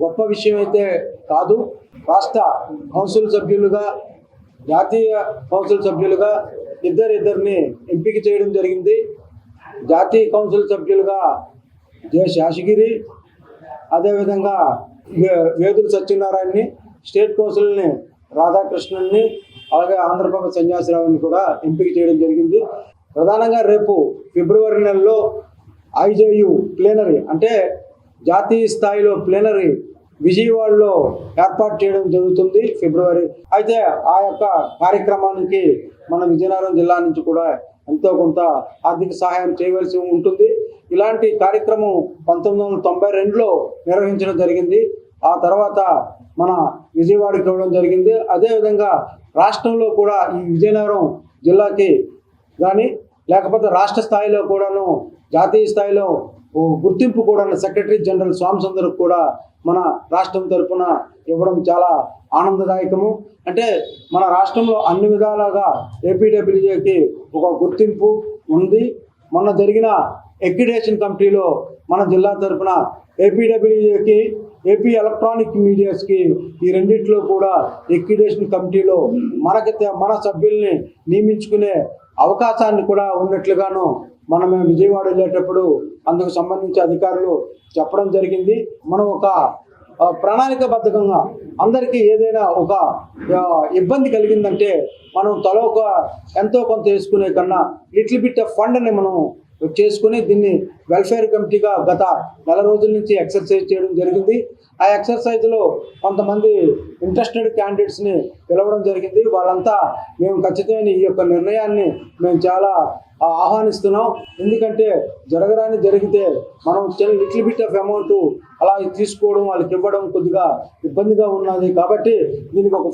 గొప్ప విషయం అయితే కాదు. రాష్ట్ర కౌన్సిల్ సభ్యులుగా, జాతీయ కౌన్సిల్ సభ్యులుగా ఇద్దరిని ఎంపిక చేయడం జరిగింది. జాతీయ కౌన్సిల్ సభ్యులుగా జె శాషగిరి, అదేవిధంగా వేదుల సత్యనారాయణని, స్టేట్ కౌన్సిల్ని రాధాకృష్ణన్ని, అలాగే ఆంధ్రప్రదేశ్ సన్యాసిరావుని కూడా ఎంపిక చేయడం జరిగింది. ప్రధానంగా రేపు ఫిబ్రవరి నెలలో ఐజేయు ప్లేనరీ అంటే జాతీయ స్థాయిలో ప్లేనరీ విజయవాడలో ఏర్పాటు చేయడం జరుగుతుంది ఫిబ్రవరి. అయితే ఆ యొక్క కార్యక్రమానికి మన విజయనగరం జిల్లా నుంచి కూడా ఎంతో కొంత ఆర్థిక సహాయం చేయవలసి ఉంటుంది. ఇలాంటి కార్యక్రమం 1992లో నిర్వహించడం జరిగింది. ఆ తర్వాత మన విజయవాడకి ఇవ్వడం జరిగింది. అదేవిధంగా రాష్ట్రంలో కూడా ఈ విజయనగరం జిల్లాకి కానీ లేకపోతే రాష్ట్ర స్థాయిలో కూడాను జాతీయ స్థాయిలో గుర్తింపు కూడా సెక్రటరీ జనరల్ స్వామిసుందర్కి కూడా మన రాష్ట్రం తరఫున ఇవ్వడం చాలా ఆనందదాయకము. అంటే మన రాష్ట్రంలో అన్ని విధాలుగా ఏపీడబ్ల్యూఏకి ఒక గుర్తింపు ఉంది. మొన్న జరిగిన ఎక్రిడేషన్ కమిటీలో మన జిల్లా తరఫున ఏపీడబ్ల్యూఏకి, ఏపీ ఎలక్ట్రానిక్ మీడియాస్కి ఈ రెండిట్లో కూడా ఎక్రిడేషన్ కమిటీలో మన సభ్యుల్ని నియమించుకునే అవకాశాన్ని కూడా ఉన్నట్లుగాను మనం విజయవాడ వెళ్ళేటప్పుడు అందుకు సంబంధించి అధికారులు చెప్పడం జరిగింది. మనం ఒక ప్రణాళికాబద్ధంగా అందరికీ ఏదైనా ఒక ఇబ్బంది కలిగిందంటే మనం తలో ఒక ఎంతో కొంత వేసుకునే కన్నా లిటిల్ బిట్ ఆఫ్ ఫండ్ని మనం చేసుకుని దీన్ని వెల్ఫేర్ కమిటీగా గత నెల రోజుల నుంచి ఎక్సర్సైజ్ చేయడం జరిగింది. ఆ ఎక్సర్సైజ్లో కొంతమంది ఇంట్రెస్టెడ్ క్యాండిడేట్స్ని పిలవడం జరిగింది. వాళ్ళంతా మేము ఖచ్చితమైన ఈ యొక్క నిర్ణయాన్ని మేము చాలా ఆహ్వానిస్తున్నాం. ఎందుకంటే జరగరాని జరిగితే మనం లిటిల్ బిట్ ఆఫ్ అమౌంట్ అలా తీసుకోవడం, వాళ్ళకి ఇవ్వడం కొద్దిగా ఇబ్బందిగా ఉన్నది. కాబట్టి దీనికి ఒక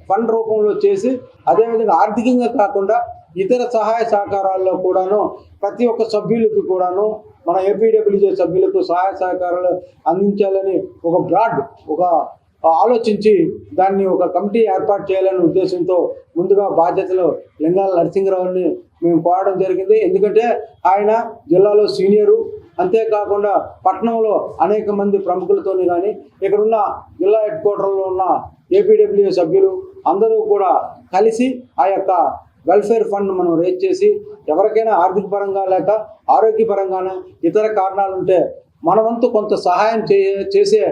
ఫండ్ రూపంలో చేసి, అదేవిధంగా ఆర్థికంగా కాకుండా ఇతర సహాయ సహకారాల్లో కూడాను ప్రతి ఒక్క సభ్యులకు కూడాను మన ఏపీడబ్ల్యూజే సభ్యులకు సహాయ సహకారాలు అందించాలని ఒక ఆలోచించి దాన్ని ఒక కమిటీ ఏర్పాటు చేయాలనే ఉద్దేశంతో ముందుగా బాధ్యతలు లింగాల నరసింహరావుని మేము కోరడం జరిగింది. ఎందుకంటే ఆయన జిల్లాలో సీనియరు, అంతేకాకుండా పట్టణంలో అనేక మంది ప్రముఖులతోని కానీ ఇక్కడున్న జిల్లా హెడ్ క్వార్టర్లో ఉన్న ఏపీడబ్ల్యూఏ సభ్యులు అందరూ కూడా కలిసి ఆ యొక్క వెల్ఫేర్ ఫండ్ మనం రేజ్ చేసి ఎవరికైనా ఆర్థిక పరంగా లేక ఆరోగ్యపరంగానే ఇతర కారణాలు ఉంటే మన వంతు కొంత సహాయం చేసే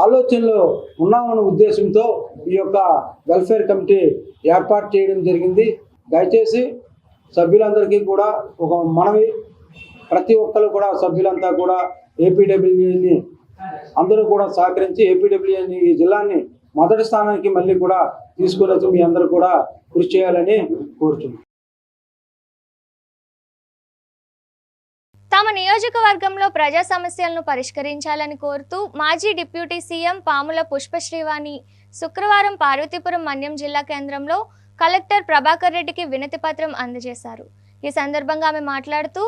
ఆలోచనలో ఉన్నామన్న ఉద్దేశంతో ఈ యొక్క వెల్ఫేర్ కమిటీ ఏర్పాటు చేయడం జరిగింది. దయచేసి సభ్యులందరికీ కూడా ఒక మనవి, ప్రతి ఒక్కరు కూడా సభ్యులంతా కూడా ఏపీడబ్ల్యూఏని అందరూ కూడా సహకరించి ఏపీడబ్ల్యూఏని ఈ జిల్లాని మొదటి స్థానానికి మళ్ళీ కూడా తీసుకుని మీ అందరూ కూడా కృషి చేయాలని కోరుతున్నాను. తమ నియోజకవర్గంలో ప్రజా సమస్యలను పరిష్కరించాలని కోరుతూ మాజీ డిప్యూటీ సీఎం పాముల పుష్పశ్రీవాణి శుక్రవారం పార్వతీపురం మన్యం జిల్లా కేంద్రంలో కలెక్టర్ ప్రభాకర్ రెడ్డికి వినతి పత్రం అందజేశారు. ఈ సందర్భంగా ఆమె మాట్లాడుతూ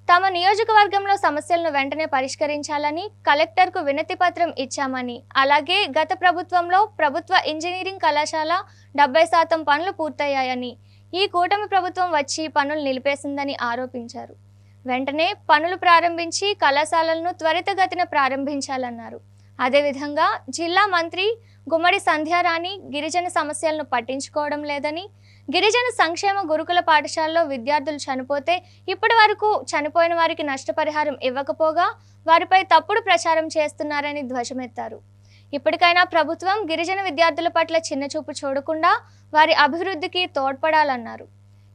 తమ నియోజకవర్గంలో సమస్యలను వెంటనే పరిష్కరించాలని కలెక్టర్కు వినతి పత్రం ఇచ్చామని, అలాగే గత ప్రభుత్వంలో ప్రభుత్వ ఇంజనీరింగ్ కళాశాల 70% పనులు పూర్తయ్యాయని, ఈ కూటమి ప్రభుత్వం వచ్చి పనులు నిలిపేసిందని ఆరోపించారు. వెంటనే పనులు ప్రారంభించి కళాశాలలను త్వరితగతిన ప్రారంభించాలన్నారు. అదేవిధంగా జిల్లా మంత్రి గుమ్మడి సంధ్యారాణి గిరిజన సమస్యలను పట్టించుకోవడం లేదని, గిరిజన సంక్షేమ గురుకుల పాఠశాలలో విద్యార్థులు చనిపోతే ఇప్పటి వరకు చనిపోయిన వారికి నష్టపరిహారం ఇవ్వకపోగా వారిపై తప్పుడు ప్రచారం చేస్తున్నారని ధ్వజమెత్తారు. ఇప్పటికైనా ప్రభుత్వం గిరిజన విద్యార్థుల పట్ల చిన్నచూపు చూడకుండా వారి అభివృద్ధికి తోడ్పడాలన్నారు.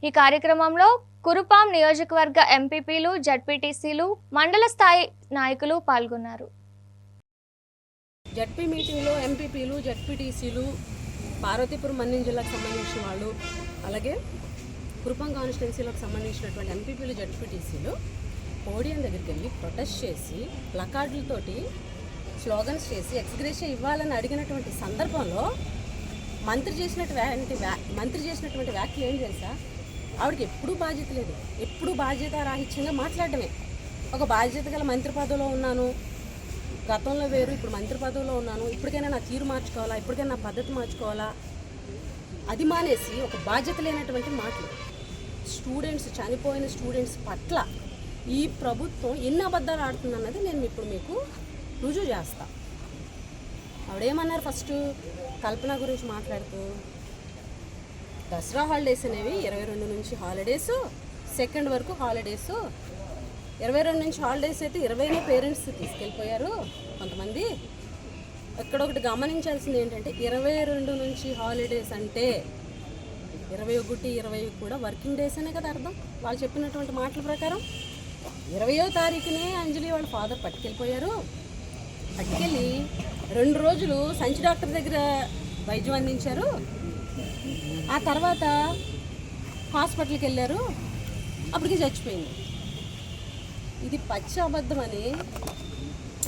ఈ కార్యక్రమంలో కురుపాం నియోజకవర్గ ఎంపీపీలు, జడ్పీటీసీలు, మండల స్థాయి నాయకులు పాల్గొన్నారు. జడ్పీ మీటింగ్లో ఎంపీపీలు, జడ్పీటీసీలు, పార్వతీపురం మన్యం జిల్లాకు సంబంధించిన వాళ్ళు, అలాగే కురుపాం కాన్స్టిట్యున్సీలకు సంబంధించినటువంటి ఎంపీపీలు, జడ్పీటీసీలు పోడియం దగ్గరికి వెళ్ళి ప్రొటెస్ట్ చేసి ప్లకార్డులతోటి స్లోగన్స్ చేసి ఎక్స్గ్రేషియా ఇవ్వాలని అడిగినటువంటి సందర్భంలో మంత్రి చేసినటువంటి వ్యాఖ్యలు ఏం తెలుసా? ఆవిడకి ఎప్పుడూ బాధ్యత లేదు, ఎప్పుడూ బాధ్యత రాహిత్యంగా మాట్లాడటమే. ఒక బాధ్యత గల మంత్రి పదవిలో ఉన్నాను, గతంలో వేరు, ఇప్పుడు మంత్రి పదవిలో ఉన్నాను, ఇప్పటికైనా నా తీరు మార్చుకోవాలా, ఇప్పటికైనా నా పద్ధతి మార్చుకోవాలా, అది మానేసి ఒక బాధ్యత లేనటువంటి మాటలు. చనిపోయిన స్టూడెంట్స్ పట్ల ఈ ప్రభుత్వం ఎన్ని అబద్ధాలు ఆడుతుందన్నది నేను ఇప్పుడు మీకు రుజువు చేస్తాను. ఆవిడేమన్నారు ఫస్ట్ కల్పన గురించి మాట్లాడుతూ, దసరా హాలిడేస్ అనేవి 22 నుంచి హాలిడేస్, 2nd వరకు హాలిడేస్. 22 నుంచి హాలిడేస్ అయితే 20నే పేరెంట్స్ తీసుకెళ్ళిపోయారు కొంతమంది. ఎక్కడొకటి గమనించాల్సింది ఏంటంటే 22 నుంచి హాలిడేస్ అంటే 21, 20 కూడా వర్కింగ్ డేస్ అనే కదా అర్థం. వాళ్ళు చెప్పినటువంటి మాటల ప్రకారం 20వ తారీఖునే అంజలి వాళ్ళ ఫాదర్ పట్టుకెళ్ళిపోయారు. పట్టుకెళ్ళి 2 రోజులు సంచి డాక్టర్ దగ్గర వైద్యం అందించారు. ఆ తర్వాత హాస్పిటల్కి వెళ్ళారు, అప్పటికి చచ్చిపోయింది. ఇది పచ్చి అబద్ధం అని,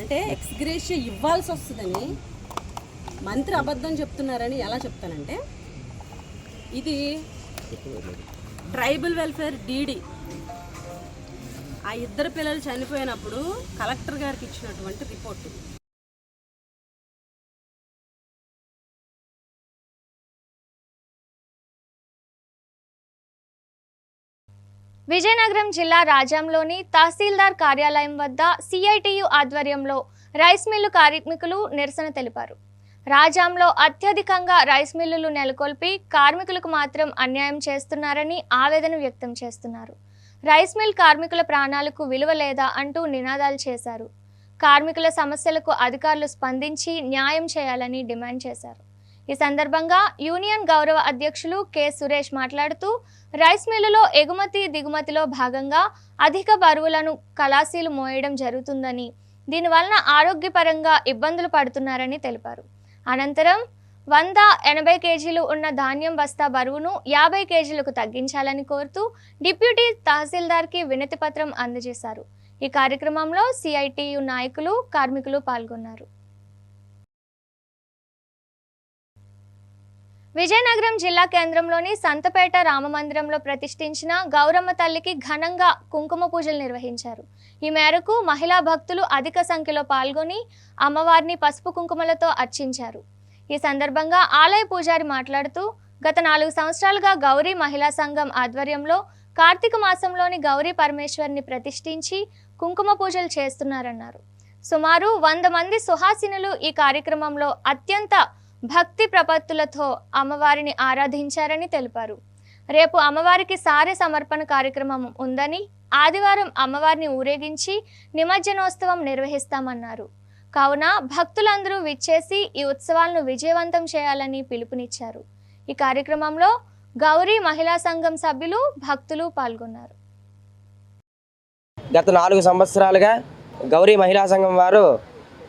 అంటే ఎక్స్గ్రేషియా ఇవ్వాల్సి వస్తుందని మంత్రి అబద్ధం చెప్తున్నారని ఎలా చెప్తానంటే, ఇది ట్రైబల్ వెల్ఫేర్ డీడీ ఆ 2 పిల్లలు చనిపోయినప్పుడు కలెక్టర్ గారికి ఇచ్చినటువంటి రిపోర్టు. విజయనగరం జిల్లా రాజాంలోని తహసీల్దార్ కార్యాలయం వద్ద సిఐటియు ఆధ్వర్యంలో రైస్ మిల్లు కార్మికులు నిరసన తెలిపారు. రాజాంలో అత్యధికంగా రైస్ మిల్లులు నెలకొల్పి కార్మికులకు మాత్రం అన్యాయం చేస్తున్నారని ఆవేదన వ్యక్తం చేస్తున్నారు. రైస్ మిల్ కార్మికుల ప్రాణాలకు విలువ లేదా అంటూ నినాదాలు చేశారు. కార్మికుల సమస్యలకు అధికారులు స్పందించి న్యాయం చేయాలని డిమాండ్ చేశారు. ఈ సందర్భంగా యూనియన్ గౌరవ అధ్యక్షులు కె సురేష్ మాట్లాడుతూ, రైస్ మిల్లులో ఎగుమతి దిగుమతిలో భాగంగా అధిక బరువులను కలాసీలు మోయడం జరుగుతుందని, దీనివలన ఆరోగ్యపరంగా ఇబ్బందులు పడుతున్నారని తెలిపారు. అనంతరం 180 కేజీలు ఉన్న ధాన్యం బస్తా బరువును 50 కేజీలకు తగ్గించాలని కోరుతూ డిప్యూటీ తహసీల్దార్కి వినతి పత్రం అందజేశారు. ఈ కార్యక్రమంలో సిఐటియు నాయకులు, కార్మికులు పాల్గొన్నారు. విజయనగరం జిల్లా కేంద్రంలోని సంతపేట రామమందిరంలో ప్రతిష్ఠించిన గౌరమ్మ తల్లికి ఘనంగా కుంకుమ పూజలు నిర్వహించారు. ఈ మేరకు మహిళా భక్తులు అధిక సంఖ్యలో పాల్గొని అమ్మవారిని పసుపు కుంకుమలతో అర్చించారు. ఈ సందర్భంగా ఆలయ పూజారి మాట్లాడుతూ, గత 4 సంవత్సరాలుగా గౌరీ మహిళా సంఘం ఆధ్వర్యంలో కార్తీక మాసంలోని గౌరీ పరమేశ్వరిని ప్రతిష్ఠించి కుంకుమ పూజలు చేస్తున్నారన్నారు. సుమారు 100 మంది సుహాసినులు ఈ కార్యక్రమంలో అత్యంత భక్తి ప్రపత్తులతో అమ్మవారిని ఆరాధించారని తెలిపారు. రేపు అమ్మవారికి సారె సమర్పణ కార్యక్రమం ఉందని, ఆదివారం అమ్మవారిని ఊరేగించి నిమజ్జనోత్సవం నిర్వహిస్తామన్నారు. కావున భక్తులందరూ విచ్చేసి ఈ ఉత్సవాలను విజయవంతం చేయాలని పిలుపునిచ్చారు. ఈ కార్యక్రమంలో గౌరీ మహిళా సంఘం సభ్యులు, భక్తులు పాల్గొన్నారు. గత 4 సంవత్సరాలుగా గౌరీ మహిళా సంఘం వారు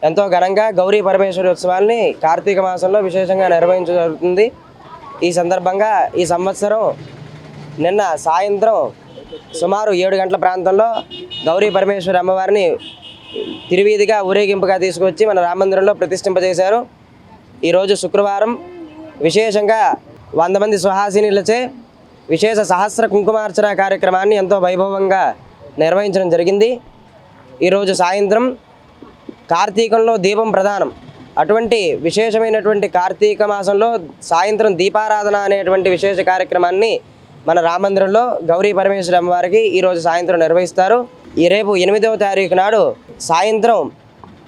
ఎంతో ఘనంగా గౌరీ పరమేశ్వరి ఉత్సవాల్ని కార్తీక మాసంలో విశేషంగా నిర్వహించడం జరుగుతుంది. ఈ సందర్భంగా ఈ సంవత్సరం నిన్న సాయంత్రం సుమారు 7 గంటల ప్రాంతంలో గౌరీ పరమేశ్వరి అమ్మవారిని తిరువీధిగా ఊరేగింపుగా తీసుకొచ్చి మన రామమందిరంలో ప్రతిష్ఠింపజేశారు. ఈరోజు శుక్రవారం విశేషంగా 100 మంది సుహాసినులచే విశేష సహస్ర కుంకుమార్చన కార్యక్రమాన్ని ఎంతో వైభవంగా నిర్వహించడం జరిగింది. ఈరోజు సాయంత్రం కార్తీకంలో దీపం ప్రధానం. అటువంటి విశేషమైనటువంటి కార్తీక మాసంలో సాయంత్రం దీపారాధన అనేటువంటి విశేష కార్యక్రమాన్ని మన రామమందిరంలో గౌరీ పరమేశ్వరి అమ్మవారికి ఈరోజు సాయంత్రం నిర్వహిస్తారు. రేపు 8వ తారీఖు నాడు సాయంత్రం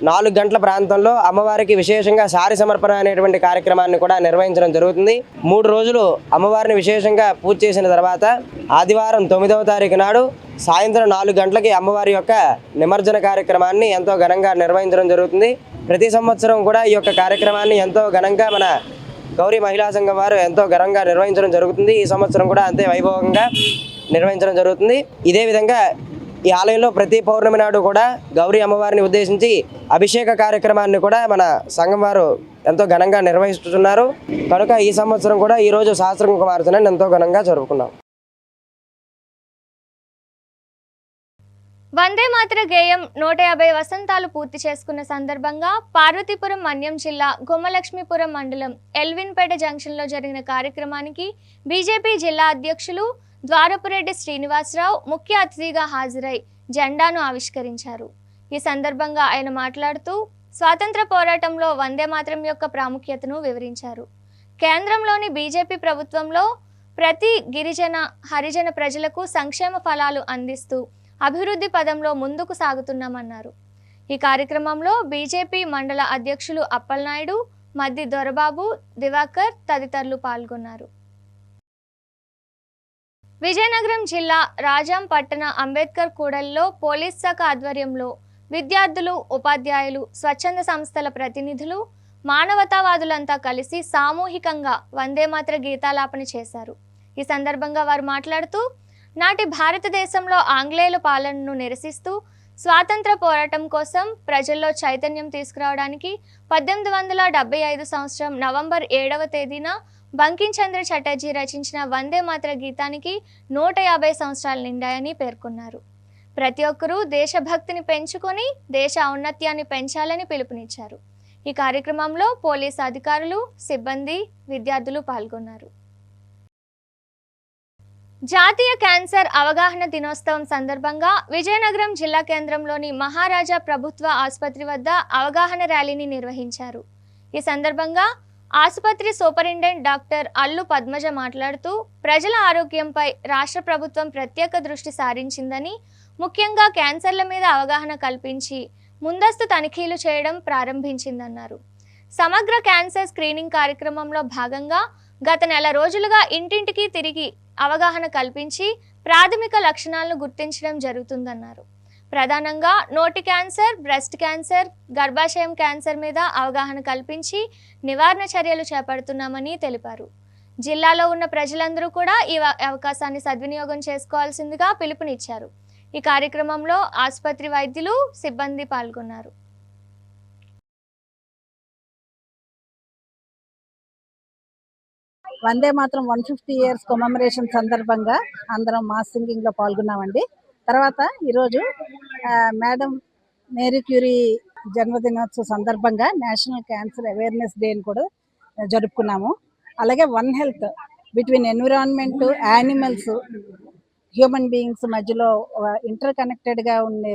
4 గంటల ప్రాంతంలో అమ్మవారికి విశేషంగా సారి సమర్పణ అనేటువంటి కార్యక్రమాన్ని కూడా నిర్వహించడం జరుగుతుంది. 3 రోజులు అమ్మవారిని విశేషంగా పూజ చేసిన తర్వాత ఆదివారం 9వ తారీఖు నాడు సాయంత్రం 4 గంటలకి అమ్మవారి యొక్క నిమజ్జన కార్యక్రమాన్ని ఎంతో ఘనంగా నిర్వహించడం జరుగుతుంది. ప్రతి సంవత్సరం కూడా ఈ యొక్క కార్యక్రమాన్ని ఎంతో ఘనంగా మన గౌరీ మహిళా సంఘం వారు ఎంతో ఘనంగా నిర్వహించడం జరుగుతుంది. ఈ సంవత్సరం కూడా అంతే వైభవంగా నిర్వహించడం జరుగుతుంది. ఇదే విధంగా ఈ ఆలయంలో ప్రతి పౌర్ణమి నాడు కూడా గౌరీ అమ్మవారిని ఉద్దేశించి అభిషేక కార్యక్రమాన్ని కూడా మన సంఘం వారు ఎంతో ఘనంగా నిర్వహిస్తున్నారు. కనుక ఈ సంవత్సరం కూడా ఈరోజు సహస్ర కుంకుమార్చనని ఎంతో ఘనంగా జరుపుకున్నాం. వందే మాతర గేయం 150 వసంతాలు పూర్తి చేసుకున్న సందర్భంగా పార్వతీపురం మన్యం జిల్లా గుమ్మలక్ష్మీపురం మండలం ఎల్విన్పేట జంక్షన్లో జరిగిన కార్యక్రమానికి బీజేపీ జిల్లా అధ్యక్షులు ద్వారపురెడ్డి శ్రీనివాసరావు ముఖ్య అతిథిగా హాజరై జెండాను ఆవిష్కరించారు. ఈ సందర్భంగా ఆయన మాట్లాడుతూ స్వాతంత్ర పోరాటంలో వందే మాతరం యొక్క ప్రాముఖ్యతను వివరించారు. కేంద్రంలోని బీజేపీ ప్రభుత్వంలో ప్రతి గిరిజన, హరిజన ప్రజలకు సంక్షేమ ఫలాలు అందిస్తూ అభివృద్ధి పదంలో ముందుకు సాగుతున్నామన్నారు. ఈ కార్యక్రమంలో బీజేపీ మండల అధ్యక్షులు అప్పలనాయుడు, మద్ది దొరబాబు, దివాకర్ తదితరులు పాల్గొన్నారు. విజయనగరం జిల్లా రాజాం పట్టణ అంబేద్కర్ కూడలిలో పోలీస్ శాఖ ఆధ్వర్యంలో విద్యార్థులు, ఉపాధ్యాయులు, స్వచ్ఛంద సంస్థల ప్రతినిధులు, మానవతావాదులంతా కలిసి సామూహికంగా వందేమాతర గీతాలాపన చేశారు. ఈ సందర్భంగా వారు మాట్లాడుతూ, నాటి భారతదేశంలో ఆంగ్లేయుల పాలనను నిరసిస్తూ స్వాతంత్ర పోరాటం కోసం ప్రజల్లో చైతన్యం తీసుకురావడానికి 1875 సంవత్సరం నవంబర్ 7వ తేదీన బంకించంద్ర చటర్జీ రచించిన వందే మాతర గీతానికి 150 సంవత్సరాలు నిండాయని పేర్కొన్నారు. ప్రతి ఒక్కరూ దేశభక్తిని పెంచుకొని దేశ ఔన్నత్యాన్ని పెంచాలని పిలుపునిచ్చారు. ఈ కార్యక్రమంలో పోలీసు అధికారులు, సిబ్బంది, విద్యార్థులు పాల్గొన్నారు. జాతీయ క్యాన్సర్ అవగాహన దినోత్సవం సందర్భంగా విజయనగరం జిల్లా కేంద్రంలోని మహారాజా ప్రభుత్వ ఆసుపత్రి వద్ద అవగాహన ర్యాలీని నిర్వహించారు. ఈ సందర్భంగా ఆసుపత్రి సూపరింటెండెంట్ డాక్టర్ అల్లు పద్మజ మాట్లాడుతూ, ప్రజల ఆరోగ్యంపై రాష్ట్ర ప్రభుత్వం ప్రత్యేక దృష్టి సారించిందని, ముఖ్యంగా క్యాన్సర్ల మీద అవగాహన కల్పించి ముందస్తు తనిఖీలు చేయడం ప్రారంభించిందన్నారు. సమగ్ర క్యాన్సర్ స్క్రీనింగ్ కార్యక్రమంలో భాగంగా గత నెల రోజులుగా ఇంటింటికి తిరిగి అవగాహన కల్పించి ప్రాథమిక లక్షణాలను గుర్తించడం జరుగుతుందన్నారు. ప్రధానంగా నోటి క్యాన్సర్, బ్రెస్ట్ క్యాన్సర్, గర్భాశయం క్యాన్సర్ మీద అవగాహన కల్పించి నివారణ చర్యలు చేపడుతున్నామని తెలిపారు. జిల్లాలో ఉన్న ప్రజలందరూ కూడా ఈ అవకాశాన్ని సద్వినియోగం చేసుకోవాల్సిందిగా పిలుపునిచ్చారు. ఈ కార్యక్రమంలో ఆసుపత్రి వైద్యులు, సిబ్బంది పాల్గొన్నారు. వందే మాత్రం 150 ఇయర్స్ కొమెమరేషన్ సందర్భంగా అందరం మాస్ సింగింగ్ లో పాల్గొన్నామండి. తర్వాత ఈరోజు మేడం మేరీ క్యూరీ జన్మదినోత్సవ సందర్భంగా నేషనల్ క్యాన్సర్ అవేర్నెస్ డేని కూడా జరుపుకున్నాము. అలాగే one health between environment, animals, human beings మధ్యలో ఇంటర్ కనెక్టెడ్గా ఉండే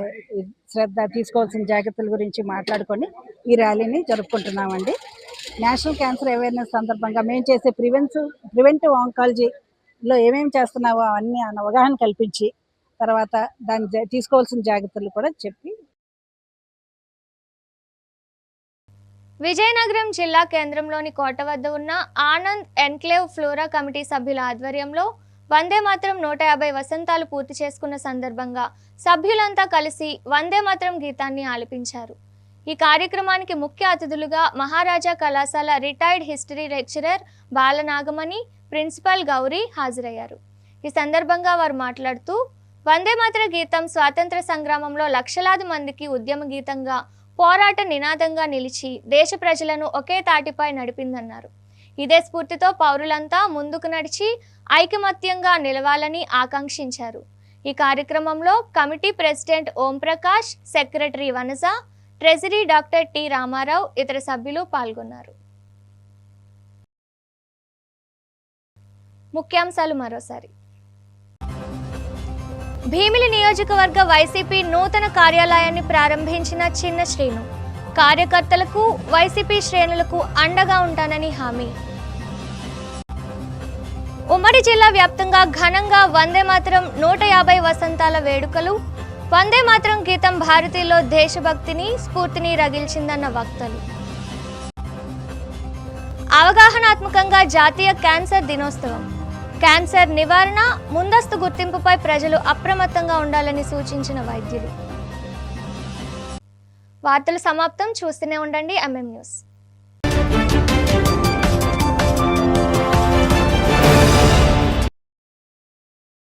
శ్రద్ధ తీసుకోవాల్సిన జాగ్రత్తల గురించి మాట్లాడుకొని ఈ ర్యాలీని జరుపుకుంటున్నామండి. నేషనల్ క్యాన్సర్ అవేర్నెస్ సందర్భంగా మేము చేసే ప్రివెంటివ్ ఆంకాలజీలో ఏమేమి చేస్తున్నావో అవన్నీ అవగాహన కల్పించి తర్వాత దాన్ని తీసుకోవాల్సిన జాగ్రత్తలు కూడా చెప్పి. విజయనగరం జిల్లా కేంద్రంలోని కోట వద్ద ఉన్న ఆనంద్ ఎన్క్లేవ్ ఫ్లోరా కమిటీ సభ్యుల ఆధ్వర్యంలో వందే మాత్రం 150 వసంతాలు పూర్తి చేసుకున్న సందర్భంగా సభ్యులంతా కలిసి వందే మాత్రం గీతాన్ని ఆలపించారు. ఈ కార్యక్రమానికి ముఖ్య అతిథులుగా మహారాజా కళాశాల retired history lecturer Balanagamani, principal Gauri హాజరయ్యారు. ఈ సందర్భంగా వారు మాట్లాడుతూ, వందే మాతర గీతం స్వాతంత్ర సంగ్రామంలో లక్షలాది మందికి ఉద్యమ గీతంగా, పోరాట నినాదంగా నిలిచి దేశ ప్రజలను ఒకే తాటిపై నడిపిందన్నారు. ఇదే స్ఫూర్తితో పౌరులంతా ముందుకు నడిచి ఐకమత్యంగా నిలవాలని ఆకాంక్షించారు. ఈ కార్యక్రమంలో committee president Omprakash, secretary Vanaja, treasury doctor T Ramarao, ఇతర సభ్యులు పాల్గొన్నారు. ముఖ్యాంశాలు మరోసారి. భీమిలి నియోజకవర్గ వైసీపీ నూతన కార్యాలయాన్ని ప్రారంభించిన చిన్న శ్రీను, కార్యకర్తలకు, వైసీపీ శ్రేణులకు అండగా ఉంటానని హామీ. ఉమ్మడి జిల్లా వ్యాప్తంగా ఘనంగా వందే మాతరం 150 వసంతాల వేడుకలు. వందే మాతరం గీతం భారతీయుల్లో దేశభక్తిని, స్ఫూర్తిని రగిల్చిందన్న వక్తలు. అవగాహనాత్మకంగా జాతీయ క్యాన్సర్ దినోత్సవం. క్యాన్సర్ నివారణ, ముందస్తు గుర్తింపుపై ప్రజలు అప్రమత్తంగా ఉండాలని సూచించిన వైద్యులు. వార్తలు సమాప్తం. చూస్తూనే ఉండండి MM న్యూస్.